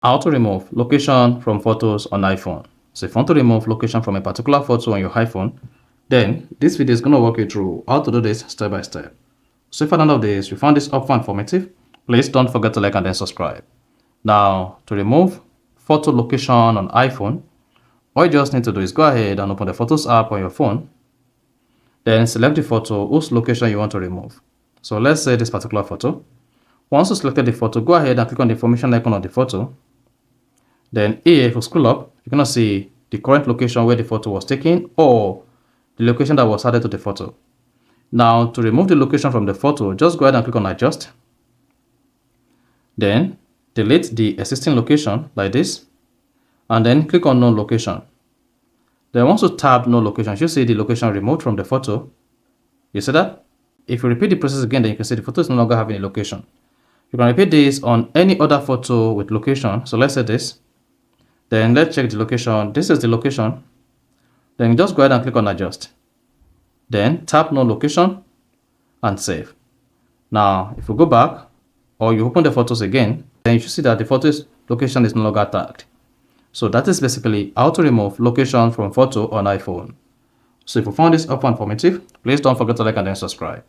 How to remove location from photos on iPhone. So if you want to remove location from a particular photo on your iPhone, then this video is going to walk you through how to do this step by step. So if at the end of this you found this helpful and informative, please don't forget to like and then subscribe. Now, to remove photo location on iPhone, all you just need to do is go ahead and open the Photos app on your phone. Then select the photo whose location you want to remove. So let's say this particular photo. Once you selected the photo, go ahead and click on the information icon on the photo. Then here, if you scroll up, you're going to see the current location where the photo was taken or the location that was added to the photo. Now, to remove the location from the photo, just go ahead and click on Adjust. Then delete the existing location like this, and then click on No Location. Then once you tap No Location, you see the location removed from the photo. You see that? If you repeat the process again, then you can see the photo is no longer having a location. You can repeat this on any other photo with location. So let's say this. Then let's check the location. This is the location. Then just go ahead and click on Adjust. Then tap No Location and save. Now, if you go back or you open the photos again, then you should see that the photo's location is no longer tagged. So that is basically how to remove location from photo on iPhone. So if you found this helpful and informative, please don't forget to like and then subscribe.